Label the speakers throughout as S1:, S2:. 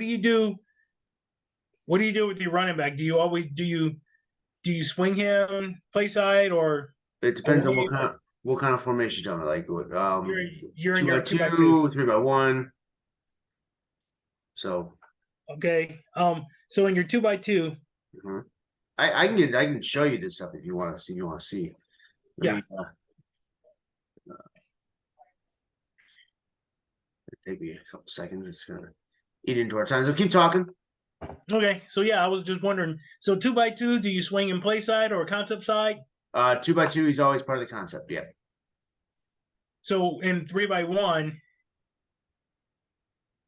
S1: you do? What do you do with your running back? Do you swing him play side or
S2: It depends on
S1: away?
S2: what kind of formation you're talking about. Like
S1: You're you're in
S2: two
S1: your
S2: by
S1: 2x2.
S2: two, 3-by-1. So
S1: Okay. So in your 2x2,
S2: mhm. I can show you this stuff if you want to see. Let
S1: yeah.
S2: me take me a couple seconds. It's gonna eat into our time. So keep talking.
S1: Okay. So yeah, I was just wondering. So 2x2, do you swing in play side or concept side?
S2: 2-by-2, he's always part of the concept. Yeah.
S1: So in 3x1,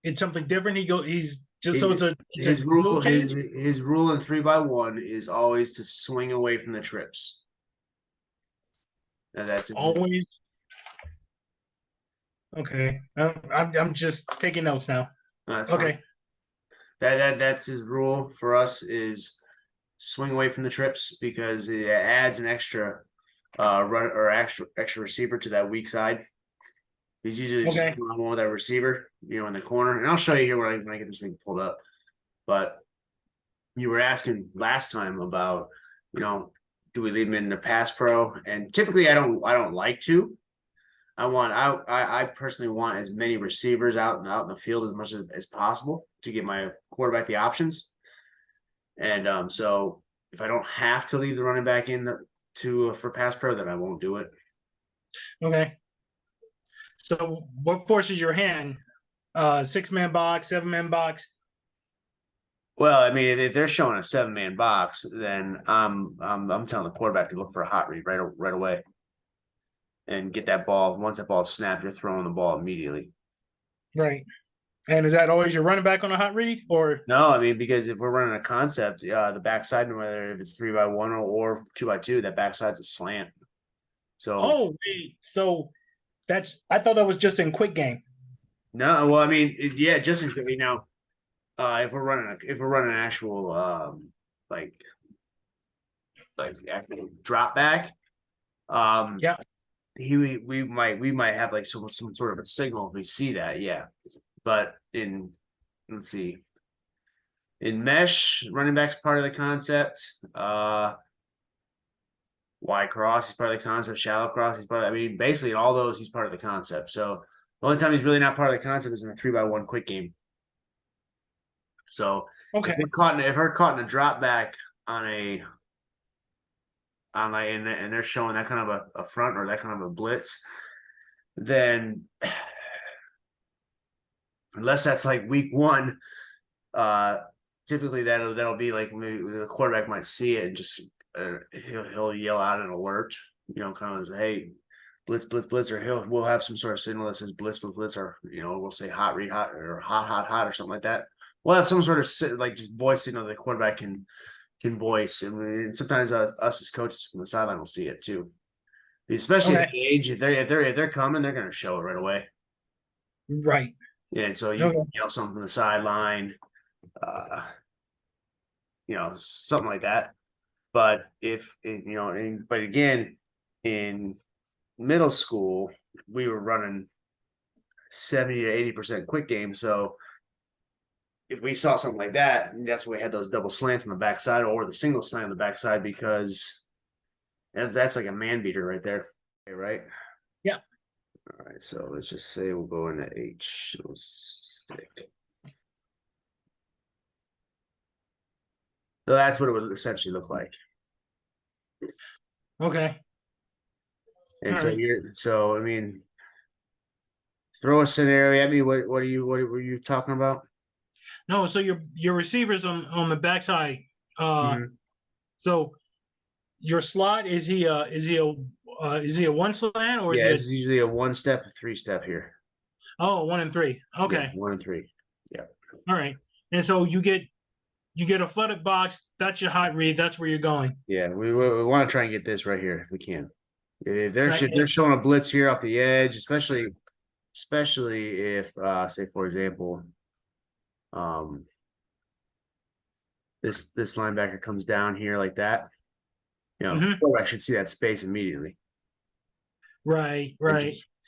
S1: it's something different. He's just so
S2: His
S1: it's a
S2: his
S1: rule
S2: rule
S1: change.
S2: his rule in 3-by-1 is always to swing away from the trips. Now that's
S1: Always. Okay. I'm just taking notes now.
S2: that's fine.
S1: Okay.
S2: That's his rule for us is swing away from the trips because it adds an extra run or extra receiver to that weak side. He's usually just
S1: Okay.
S2: one with that receiver, in the corner. And I'll show you here when I get this thing pulled up. But you were asking last time about, do we leave him in the pass pro? And typically I don't like to. I personally want as many receivers out in the field as much as possible to give my quarterback the options. And so if I don't have to leave the running back in for pass pro, then I won't do it.
S1: Okay. So what forces your hand? 6-man box, 7-man box.
S2: Well, I mean, if they're showing a 7-man box, then I'm telling the quarterback to look for a hot read right away, and get that ball. Once that ball is snapped, you're throwing the ball immediately.
S1: Right. And is that always your running back on a hot read or?
S2: No, I mean, because if we're running a concept, the backside, whether if it's 3-by-1 or 2-by-2, that backside's a slant. So
S1: Oh, wait. So I thought that was just in quick game.
S2: no, well, I mean, yeah, just in if we're running an actual like actual drop back,
S1: Yeah.
S2: we might have like some sort of a signal if we see that, yeah. But let's see, in mesh, running back's part of the concept. Wide cross, he's part of the concept. Shallow cross, he's part of. I mean, basically in all those, he's part of the concept. So the only time he's really not part of the concept is in a 3-by-1 quick game. So
S1: Okay.
S2: if we're caught in a drop back on and they're showing that kind of a front or that kind of a blitz, then unless that's like week one, typically that'll be like maybe the quarterback might see it and just he'll yell out an alert, kind of say, hey, blitz, blitz, blitz, or we'll have some sort of signal that says blitz, blitz, blitz, or we'll say hot read, hot, or hot, hot, hot, or something like that. We'll have some sort of like just voice signal the quarterback can voice, and sometimes us as coaches from the sideline will see it too. Especially at the age, if they're coming, they're going to show it right away.
S1: Right.
S2: Yeah, and so you can yell something from the sideline, something like that. But but again, in middle school, we were running 70 to 80% quick game. So if we saw something like that, that's why we had those double slants on the backside or the single slant on the backside, because that's like a man beater right there. Okay, right?
S1: Yeah.
S2: All right. So let's just say we'll go into H. We'll stick. So that's what it would essentially look like.
S1: Okay.
S2: And so I mean, throw a scenario at me. What were you talking about?
S1: No, so your receivers on the backside. So your slot is he a one slant or is
S2: Yeah,
S1: he
S2: it's usually a 1-step, a 3-step here.
S1: Oh, 1 and 3. Okay.
S2: Yeah, 1 and 3. Yeah.
S1: All right. And so you get a flooded box. That's your hot read. That's where you're going.
S2: Yeah, we want to try and get this right here if we can. If they're
S1: Right.
S2: if they're showing a blitz here off the edge, especially if say for example, this linebacker comes down here like that, I should see that space immediately.
S1: Right.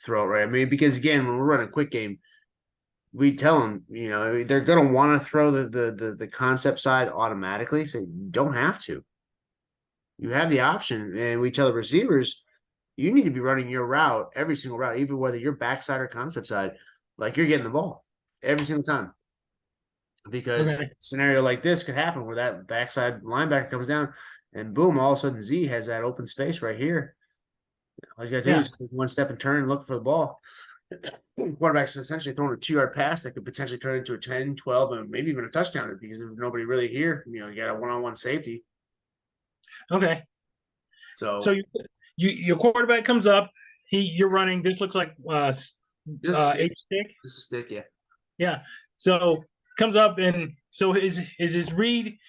S2: Throw it right. I mean, because again, when we're running a quick game, we tell them, they're going to want to throw the concept side automatically. So you don't have to. You have the option, and we tell the receivers, you need to be running your route, every single route, even whether you're backside or concept side, like you're getting the ball every single time. Because a
S1: Okay.
S2: scenario like this could happen where that backside linebacker comes down, and boom, all of a sudden Z has that open space right here. All you got to do
S1: Yeah.
S2: is take one step and turn and look for the ball. Quarterback's essentially throwing a 2-yard pass that could potentially turn into a 10, 12, and maybe even a touchdown because if nobody really here, you got a one-on-one safety.
S1: Okay.
S2: So
S1: So your quarterback comes up. You're running. This looks like
S2: just
S1: H stick.
S2: this is stick, yeah.
S1: Yeah. So comes up, and so is his read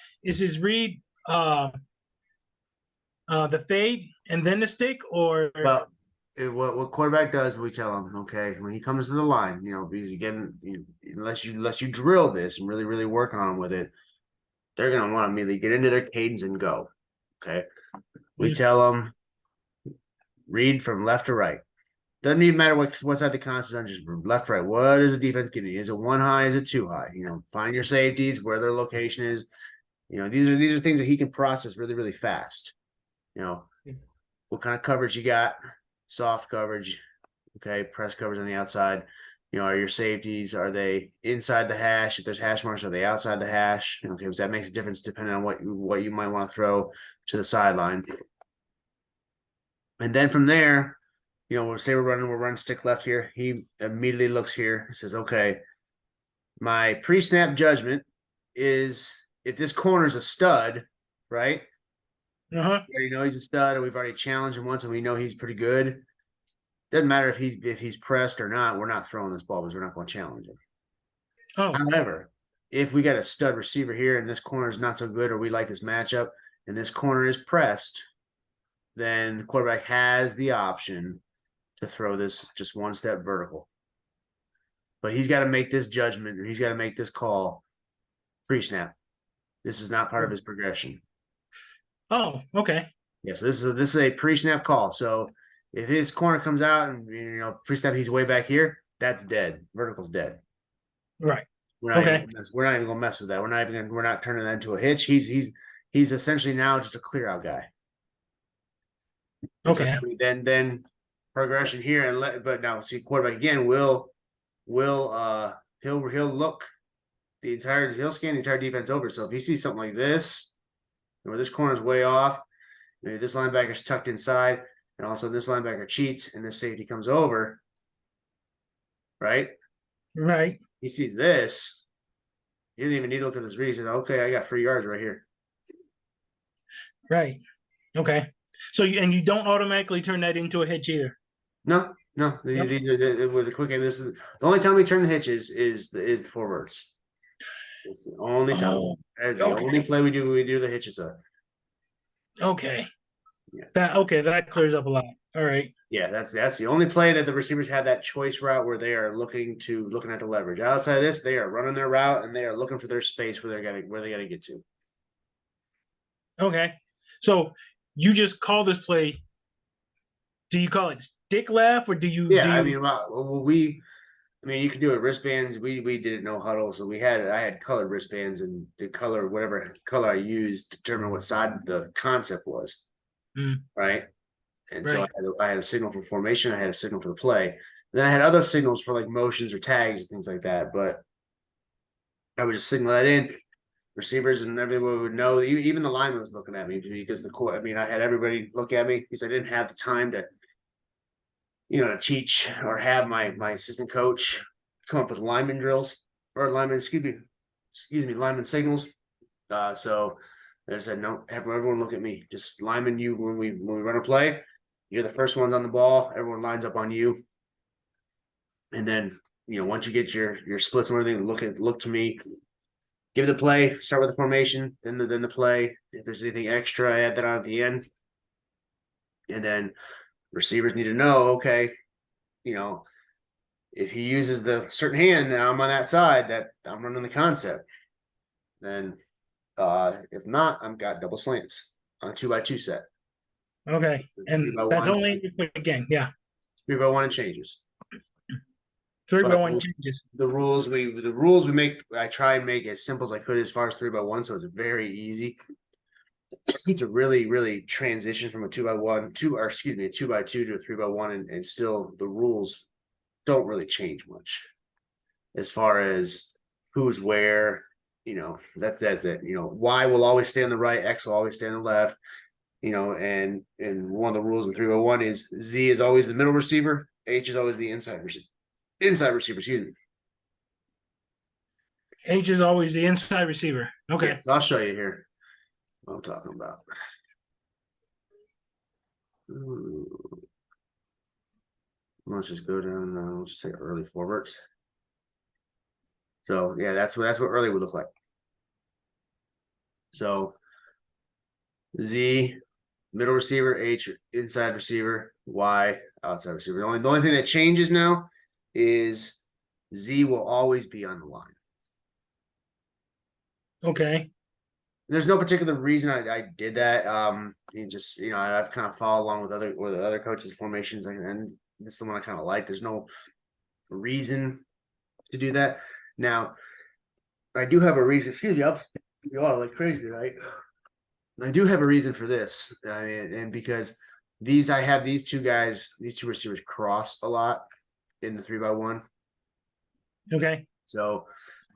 S1: the fade and then the stick, or
S2: Well, what quarterback does, we tell him, okay, when he comes to the line, because again, unless you drill this and really really work on him with it, they're gonna want to immediately get into their cadence and go. Okay, we tell them read from left to right. Doesn't even matter what side the concept's on, just left, right. What is the defense giving you? Is it one high? Is it two high? Find your safeties, where their location is. These are things that he can process really, really fast. What kind of coverage you got? Soft coverage, okay, press coverage on the outside. Are your safeties, are they inside the hash? If there's hash marks, are they outside the hash? Okay, because that makes a difference depending on what you might want to throw to the sideline. And then from there, we'll say we're running stick left here. He immediately looks here and says, okay, my pre-snap judgment is if this corner's a stud, right?
S1: uh-huh.
S2: We already know he's a stud, and we've already challenged him once, and we know he's pretty good. Doesn't matter if he's pressed or not. We're not throwing this ball because we're not going to challenge him.
S1: Oh,
S2: However, if we got a stud receiver here and this corner is not so good, or we like this matchup and this corner is pressed, then the quarterback has the option to throw this just one step vertical. But he's got to make this judgment, or he's got to make this call pre-snap. This is not part of his progression.
S1: oh, okay.
S2: Yeah, so this is a pre-snap call. So if his corner comes out and pre-snap he's way back here, that's dead. Vertical's dead.
S1: Right.
S2: We're not even gonna mess with that. We're not turning that into a hitch. He's essentially now just a clear out guy. And so
S1: Okay.
S2: then progression here but now see quarterback again will he'll look he'll scan the entire defense over. So if he sees something like this, where this corner's way off, maybe this linebacker's tucked inside, and also this linebacker cheats and this safety comes over, right?
S1: Right.
S2: He sees this. He didn't even need to look at this read. He said, okay, I got 3 yards right here.
S1: Right. Okay. So you don't automatically turn that into a hitch either.
S2: No.
S1: Yep.
S2: These are with the quick game. This is the only time we turn the hitches is the forwards. It's the only time.
S1: Oh,
S2: As the only play we do the hitches of.
S1: okay.
S2: Yeah.
S1: That clears up a lot. All right.
S2: Yeah, that's the only play that the receivers have that choice route where they are looking at the leverage. Outside of this, they are running their route and they are looking for their space where they gotta get to.
S1: Okay. So you just call this play. Do you call it stick left, or do you?
S2: Yeah,
S1: do you,
S2: you can do it wristbands. We did it no huddle, so I had colored wristbands, and the color, whatever color I used, determine what side the concept was. Right. And so I had a signal for formation, I had a signal for the play. And then I had other signals for like motions or tags and things like that. But I would just signal that in. Receivers and everyone would know. Even the lineman was looking at me because I had everybody look at me because I didn't have the time to teach or have my assistant coach come up with lineman drills or lineman signals. So I said, no, have everyone look at me. Just lineman you when we run a play. You're the first ones on the ball. Everyone lines up on you. And then, once you get your splits and everything, look to me. Give the play, start with the formation, then the play. If there's anything extra, I add that on at the end. And then receivers need to know, okay, if he uses the certain hand and I'm on that side, that I'm running the concept. Then if not, I've got double slants on a 2x2 set.
S1: Okay. And that's only a quick game. Yeah.
S2: 3x1 and changes.
S1: 3-by-1 changes.
S2: The rules we make, I try and make as simple as I could as far as 3-by-1, so it's very easy to really transition from a 2-by-1 to, or excuse me, a 2-by-2 to a 3-by-1, and still the rules don't really change much as far as who's where. That's it. Y will always stay on the right, X will always stay on the left. And one of the rules in 3-by-1 is Z is always the middle receiver, H is always the inside receiver. Excuse me.
S1: H is always the inside receiver. Okay.
S2: Yes, I'll show you here what I'm talking about. Let's just go down. Let's just say early forwards. So yeah, that's what early would look like. So Z, middle receiver, H, inside receiver, Y, outside receiver. The only thing that changes now is Z will always be on the line.
S1: Okay.
S2: There's no particular reason I did that. I've kind of followed along with other coaches' formations, and this is the one I kind of like. There's no reason to do that. Now, I do have a reason. Excuse me, you all like crazy, right? I do have a reason for this, and because I have these two receivers cross a lot in the 3-by-1.
S1: Okay.
S2: So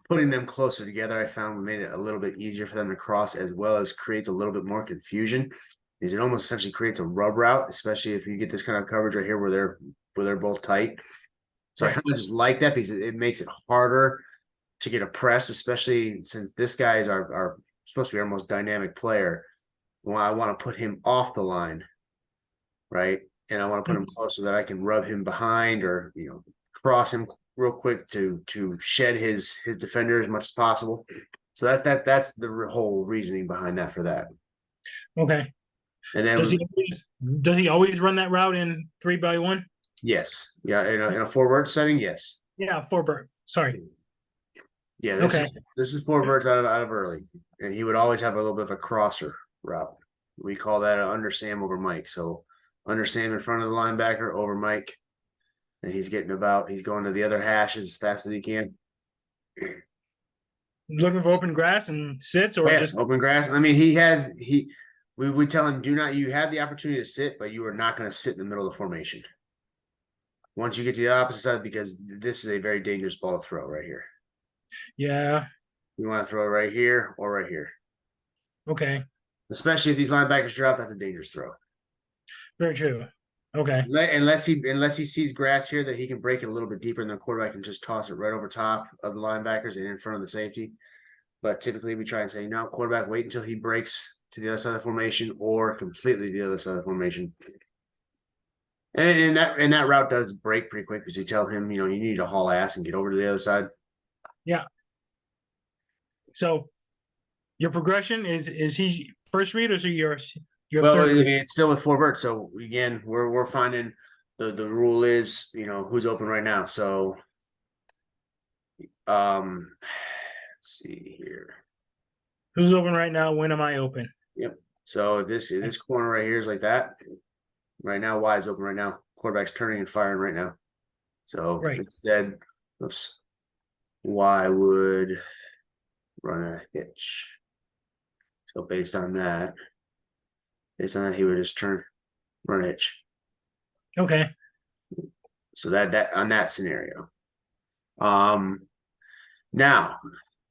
S2: putting them closer together, I found made it a little bit easier for them to cross, as well as creates a little bit more confusion, because it almost essentially creates a rub route, especially if you get this kind of coverage right here where they're both tight. So I kind of just like that because it makes it harder to get a press, especially since this guy is our supposed to be our most dynamic player. Well, I want to put him off the line, right? And I want to put him close so that I can rub him behind, or cross him real quick to shed his defender as much as possible. So that's the whole reasoning behind that for that.
S1: Okay.
S2: And then
S1: does he always run that route in 3-by-1?
S2: Yes. Yeah. In a forward setting, yes.
S1: Yeah, 4-bird. Sorry.
S2: Yeah. This is 4-birds out of early, and he would always have a little bit of a crosser route. We call that an under Sam over Mike. So under Sam in front of the linebacker, over Mike. And he's going to the other hash as fast as he can.
S1: Looking for open grass and sits, or just
S2: open grass. I mean, we tell him, you have the opportunity to sit, but you are not going to sit in the middle of the formation. Once you get to the opposite side, because this is a very dangerous ball to throw right here.
S1: Yeah.
S2: You want to throw it right here or right here.
S1: Okay.
S2: Especially if these linebackers drop, that's a dangerous throw.
S1: Very true. Okay.
S2: Unless he sees grass here that he can break it a little bit deeper, and the quarterback can just toss it right over top of the linebackers and in front of the safety. But typically we try and say, no, quarterback, wait until he breaks to the other side of the formation, or completely the other side of the formation. And that route does break pretty quick, because you tell him, you need to haul ass and get over to the other side.
S1: Yeah. So your progression is he first read, or is he yours?
S2: It's still with 4-vert. So again, we're finding the rule is, who's open right now. So let's see here.
S1: Who's open right now? When am I open?
S2: Yep. So this corner right here is like that. Right now, Y is open right now. Quarterback's turning and firing right now. So instead, Y would run a hitch. So based on that, he would just run a hitch.
S1: Okay.
S2: So that on that scenario. Now,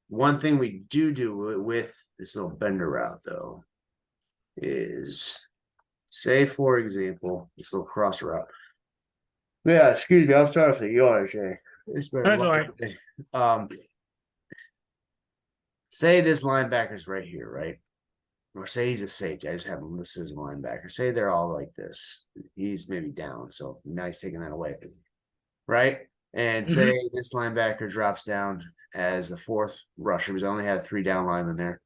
S2: one thing we do with this little bender route, though, is, say, for example, this little cross route. Yeah, excuse me, I'm sorry for the yawn, Jay. That's
S1: all right.
S2: Say this linebacker's right here, right? Or say he's a safety. I just have him listed as a linebacker. Say they're all like this. He's maybe down, so now he's taking that away, right? And say this linebacker drops down as the fourth rusher, because I only had 3 down linemen there.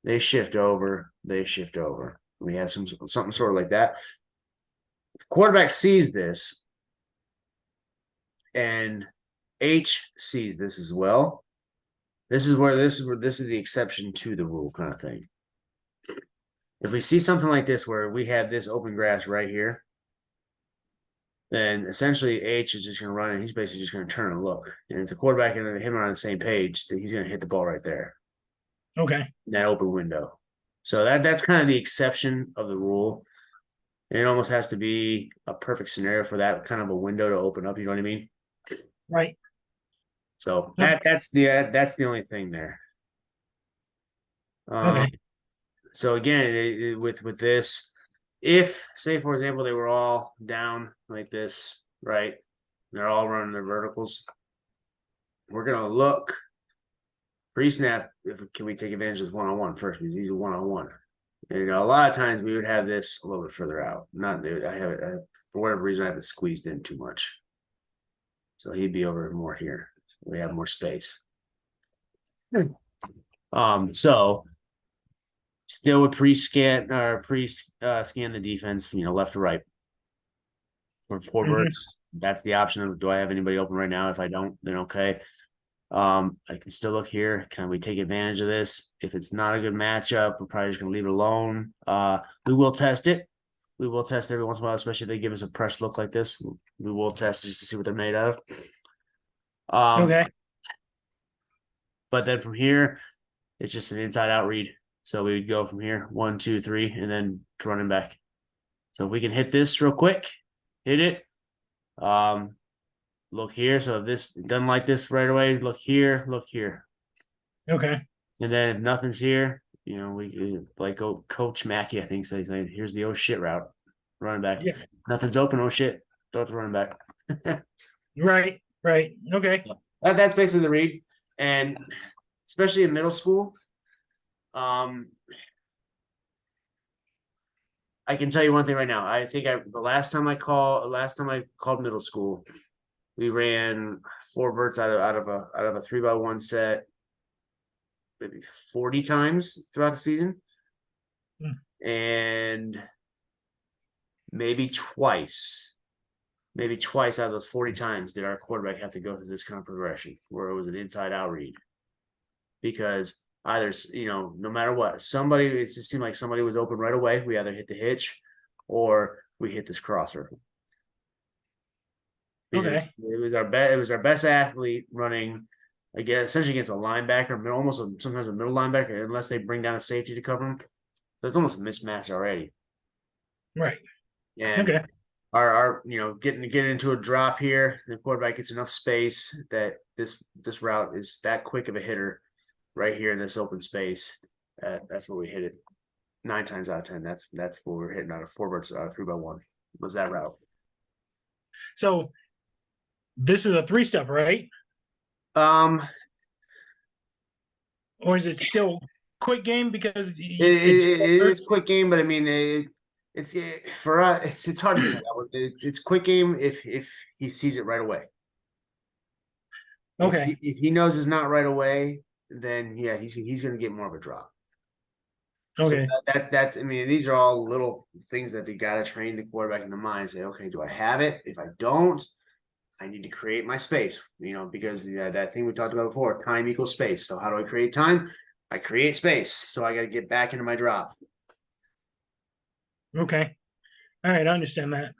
S2: They shift over. We have something sort of like that. If quarterback sees this, and H sees this as well, this is the exception to the rule kind of thing. If we see something like this where we have this open grass right here, then essentially H is just going to run and he's basically just going to turn and look. And if the quarterback and him are on the same page, then he's going to hit the ball right there.
S1: Okay.
S2: In that open window. So that's kind of the exception of the rule. And it almost has to be a perfect scenario for that kind of a window to open up. You know what I mean?
S1: Right.
S2: So that's the only thing there.
S1: Okay.
S2: So again, with this, if say for example they were all down like this, right? They're all running their verticals. We're gonna look pre-snap. Can we take advantage of this one-on-one first? Because he's a one-on-one. And a lot of times we would have this a little bit further out. Not I have it for whatever reason I have it squeezed in too much. So he'd be over more here. We have more space. So still would pre-scan or scan the defense, left to right. For forwards, that's the option of do I have anybody open right now? If I don't, then okay. I can still look here. Can we take advantage of this? If it's not a good matchup, we're probably just gonna leave it alone. We will test it. We will test every once in a while, especially if they give us a press look like this. We will test it just to see what they're made out of.
S1: Okay.
S2: But then from here, it's just an inside out read. So we would go from here, 1, 2, 3, and then to running back. So if we can hit this real quick, hit it. Look here. So if this done like this right away, look here, look here.
S1: Okay.
S2: And then if nothing's here, we like Coach Mackey, I think, says, here's the oh shit route. Running back.
S1: Yeah.
S2: Nothing's open, oh shit. Throw it to running back.
S1: Right. Okay.
S2: That's basically the read. And especially in middle school, I can tell you one thing right now. I think the last time I called middle school, we ran 4 verts out of a 3x1 set maybe 40 times throughout the season. And maybe twice out of those 40 times did our quarterback have to go through this kind of progression where it was an inside out read. Because either, no matter what, it just seemed like somebody was open right away. We either hit the hitch or we hit this crosser.
S1: Okay.
S2: It was our best athlete running essentially against a linebacker, almost sometimes a middle linebacker, unless they bring down a safety to cover him. So it's almost a mismatch already.
S1: Right.
S2: And
S1: okay.
S2: Our getting into a drop here, the quarterback gets enough space that this route is that quick of a hitter right here in this open space. That's where we hit it 9 times out of 10. That's where we're hitting out of 4 versus 3x1 was that route.
S1: So this is a 3-step, right?
S2: Or
S1: is it still quick game because
S2: it's quick game, but I mean it's for us. It's hard to tell. It's quick game if he sees it right away.
S1: Okay.
S2: If he knows it's not right away, then yeah, he's going to get more of a drop.
S1: Okay.
S2: So that's I mean, these are all little things that they got to train the quarterback in the mind. Say, okay, do I have it? If I don't, I need to create my space. Because that thing we talked about before, time equals space. So how do I create time? I create space. So I got to get back into my drop.
S1: Okay. All right, I understand that.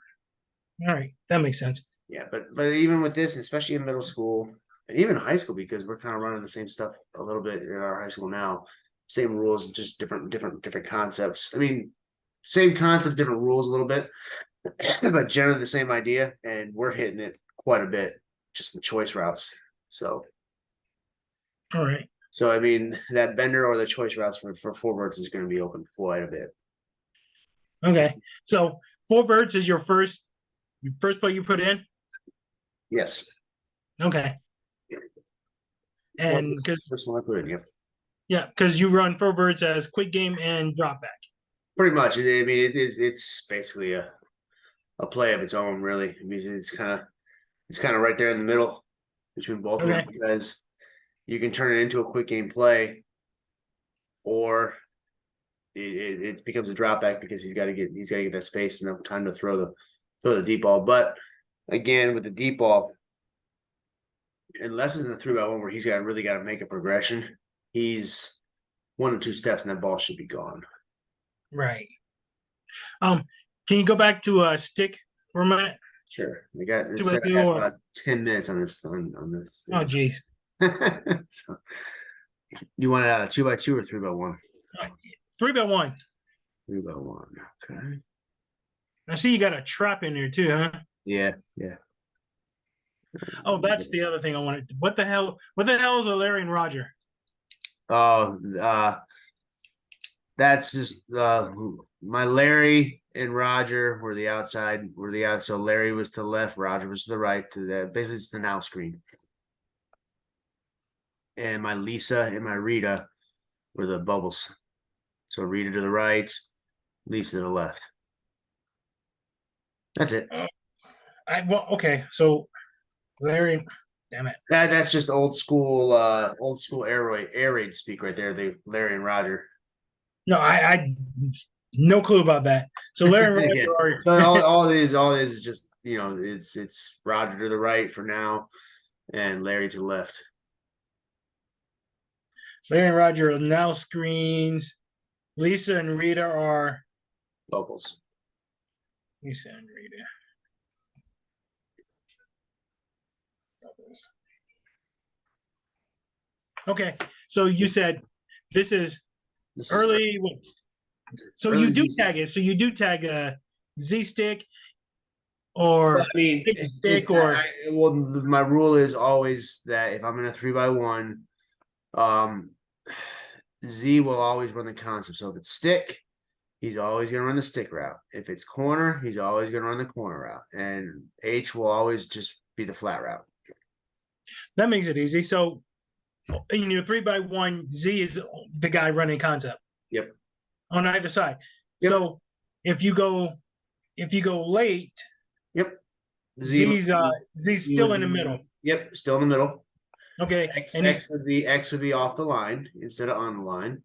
S1: All right, that makes sense.
S2: Yeah, but even with this, especially in middle school, and even high school, because we're kind of running the same stuff a little bit in our high school now, same rules, just different concepts. I mean, same concept, different rules a little bit, but generally the same idea, and we're hitting it quite a bit, just the choice routes. So,
S1: all right.
S2: So I mean, that bender or the choice routes for forwards is going to be open quite a bit.
S1: Okay, so 4 verts is your first play you put in?
S2: Yes.
S1: Okay. And because
S2: first one I put in, yep.
S1: Yeah, because you run 4 verts as quick game and drop back.
S2: Pretty much. I mean, it's basically a play of its own, really. I mean, it's kind of right there in the middle between both of them, because you can turn it into a quick game play, or it becomes a drop back because he's got to get that space, enough time to throw the deep ball. But again, with the deep ball, unless it's in the 3x1 where he's really got to make a progression, he's 1 or 2 steps and that ball should be gone.
S1: Right. Can you go back to stick for a minute?
S2: Sure. We got it
S1: Two by
S2: said I
S1: two
S2: had
S1: or
S2: about 10 minutes on this.
S1: oh gee,
S2: So you want it out of 2x2 or 3x1?
S1: 3x1.
S2: 3x1. Okay.
S1: I see you got a trap in there too, huh?
S2: Yeah, yeah.
S1: Oh, that's the other thing I wanted. What the hell? What the hell is a Larry and Roger?
S2: Oh, that's just my Larry and Roger were the outside. So Larry was to the left, Roger was to the right. To the basically it's the now screen. And my Lisa and my Rita were the bubbles. So Rita to the right, Lisa to the left. That's it.
S1: Okay, so Larry, damn it.
S2: That's just old school air raid speak right there. The Larry and Roger.
S1: No, I no clue about that. So Larry and Roger
S2: Yeah.
S1: are
S2: So all it is just it's Roger to the right for now, and Larry to the left.
S1: Larry and Roger are now screens. Lisa and Rita are
S2: Bubbles.
S1: Lisa and Rita. Okay, so you said this is early. So
S2: early
S1: you do
S2: Z-stick.
S1: tag it. So you do tag a Z stick or
S2: I mean,
S1: stick or
S2: my rule is always that if I'm in a 3x1, Z will always run the concept. So if it's stick, he's always going to run the stick route. If it's corner, he's always going to run the corner route, and H will always just be the flat route.
S1: that makes it easy. So in your 3x1, Z is the guy running concept.
S2: Yep.
S1: On either side.
S2: Yep.
S1: So if you go late,
S2: yep.
S1: Z's still in the middle.
S2: Yep, still in the middle.
S1: Okay.
S2: X would be off the line instead of on the line.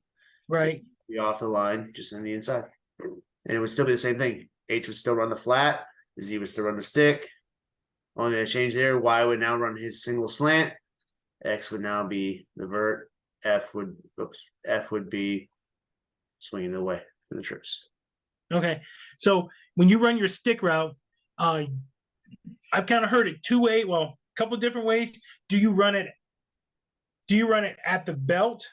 S1: Right.
S2: Be off the line, just on the inside. And it would still be the same thing. H would still run the flat, Z would still run the stick. Only a change there. Y would now run his single slant. X would now be the vert. F would be swinging away for the trips.
S1: Okay. So when you run your stick route, I've kind of heard it two ways. Well, a couple of different ways. Do you run it at the belt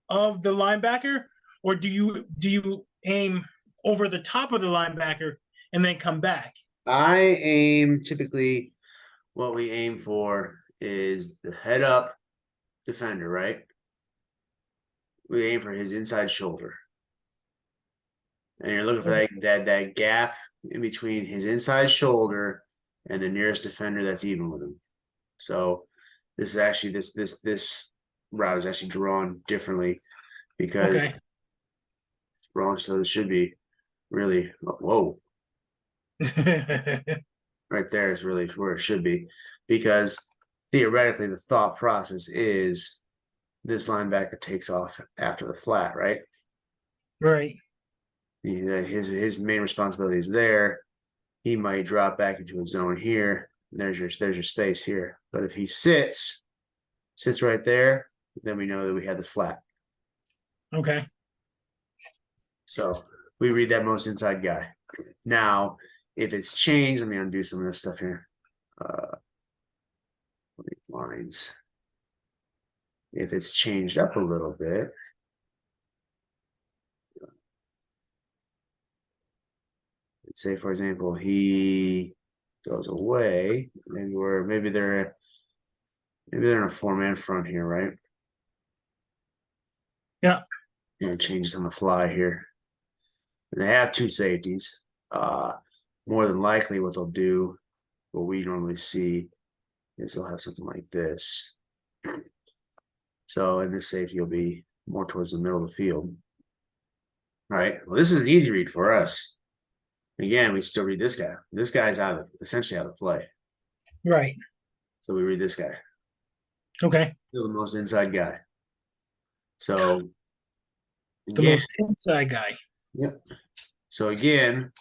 S1: of the linebacker, or do you aim over the top of the linebacker and then come back?
S2: I aim typically. What we aim for is the head up defender, right? We aim for his inside shoulder. And you're looking for that gap in between his inside shoulder and the nearest defender that's even with him. So this is actually this route is actually drawn differently because it's wrong. So it should be really whoa. Right there is really where it should be, because theoretically the thought process is this linebacker takes off after the flat, right?
S1: Right.
S2: His main responsibility is there. He might drop back into a zone here. There's your space here. But if he sits right there, then we know that we had the flat.
S1: Okay.
S2: So we read that most inside guy. Now, if it's changed, let me undo some of this stuff here. Lines. If it's changed up a little bit, let's say, for example, he goes away. Maybe they're in a 4-man front here, right?
S1: Yeah.
S2: And it changes on the fly here. And they have 2 safeties. More than likely, what they'll do, what we normally see, is they'll have something like this. So in this safety, you'll be more towards the middle of the field. All right. Well, this is an easy read for us. Again, we still read this guy. This guy's essentially out of play.
S1: Right.
S2: So we read this guy.
S1: Okay.
S2: Still the most inside guy. So
S1: the most inside guy.
S2: Yep. So again,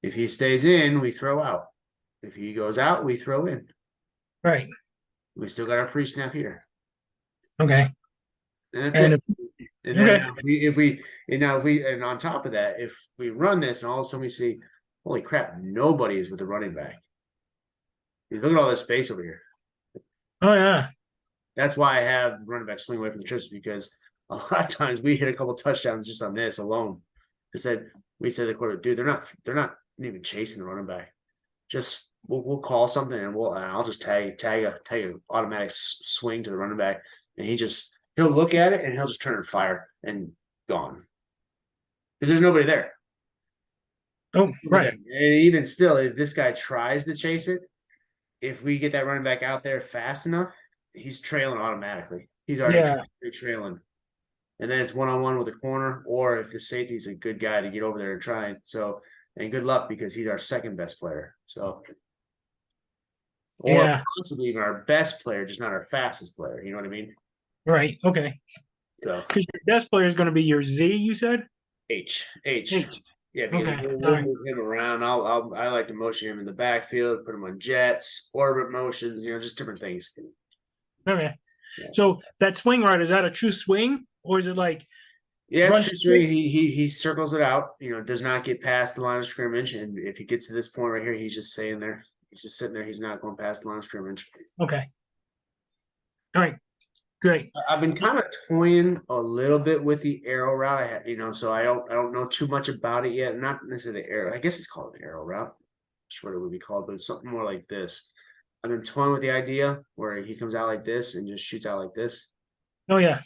S2: if he stays in, we throw out. If he goes out, we throw in.
S1: Right.
S2: We still got our pre-snap here.
S1: Okay.
S2: And that's it. And then if we on top of that, if we run this and all of a sudden we see holy crap, nobody is with the running back. Look at all this space over here.
S1: Oh yeah.
S2: That's why I have running back swing away from the trips, because a lot of times we hit a couple touchdowns just on this alone. We said to the quarterback, dude, they're not even chasing the running back. Just we'll call something and I'll just tag a automatic swing to the running back, and he'll look at it and he'll just turn and fire and gone. Because there's nobody there.
S1: Oh, right.
S2: And even still, if this guy tries to chase it, if we get that running back out there fast enough, he's trailing automatically. He's already trailing. And then it's one-on-one with the corner, or if the safety's a good guy to get over there and try. So, and good luck, because he's our second best player. So, or possibly even our best player, just not our fastest player. You know what I mean?
S1: Right. Okay.
S2: So,
S1: because your best player is going to be your Z, you said?
S2: H. Yeah, because
S1: Okay.
S2: we'll move him around. I like to motion him in the backfield, put him on jets, orbit motions, just different things.
S1: Okay. Yeah. So that swing route, is that a true swing, or is it like?
S2: Yeah, it's true swing. He circles it out. Does not get past the line of scrimmage, and if he gets to this point right here, he's just staying there. He's just sitting there. He's not going past the line of scrimmage.
S1: Okay. All right. Great.
S2: I've been kind of toying a little bit with the arrow route. So I don't know too much about it yet. Not necessarily the arrow. I guess it's called an arrow route. I'm sure it would be called, but it's something more like this. I've been toying with the idea where he comes out like this and just shoots out like this.
S1: Oh yeah.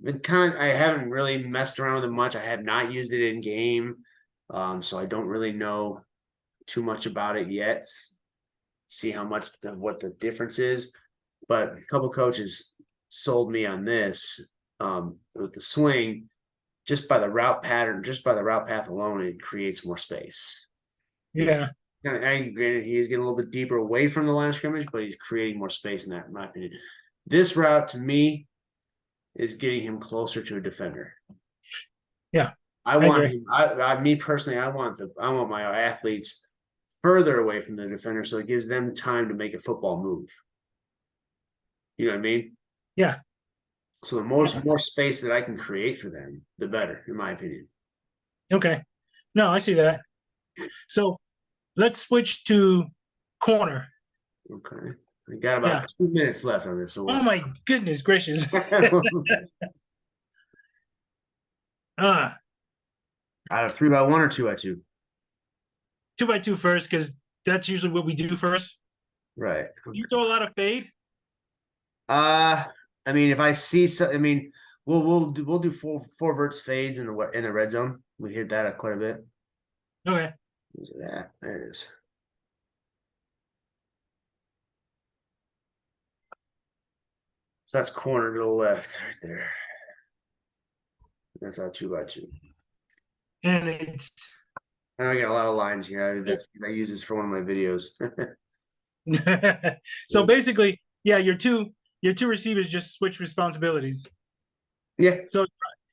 S2: I haven't really messed around with it much. I have not used it in game, so I don't really know too much about it yet. See what the difference is, but a couple coaches sold me on this with the swing. Just by the route pattern, just by the route path alone, it creates more space.
S1: Yeah.
S2: Granted, he's getting a little bit deeper away from the line of scrimmage, but he's creating more space in that, in my opinion. This route, to me, is getting him closer to a defender.
S1: Yeah.
S2: I want him. Me personally, I want my athletes further away from the defender, so it gives them time to make a football move. You know what I mean?
S1: Yeah.
S2: So the more space that I can create for them, the better, in my opinion.
S1: Okay. No, I see that. So let's switch to corner.
S2: Okay. We got about 2 minutes left on this. So
S1: oh my goodness gracious.
S2: Out of 3x1 or 2x2?
S1: 2x2 first, because that's usually what we do first.
S2: Right.
S1: You throw a lot of fade?
S2: I mean, if I see we'll do four verts fades in the red zone. We hit that quite a bit.
S1: Okay.
S2: Where's that? There it is. So that's corner to the left right there. That's our 2x2.
S1: And
S2: I got a lot of lines here. I use this for one of my videos.
S1: So basically, your two receivers just switch responsibilities.
S2: Yeah.
S1: So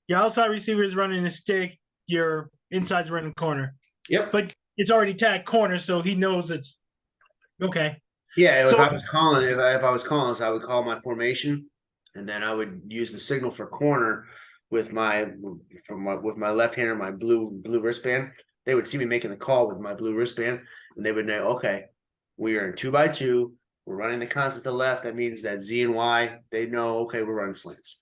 S1: your outside receiver is running the stick, your inside's running corner.
S2: Yep.
S1: But it's already tagged corner, so he knows it's okay.
S2: Yeah, if I was calling this, I would call my formation, and then I would use the signal for corner with my left hand or my blue wristband. They would see me making the call with my blue wristband, and they would know, okay, we are in 2x2. We're running the concept to the left. That means that Z and Y, they know, okay, we're running slants.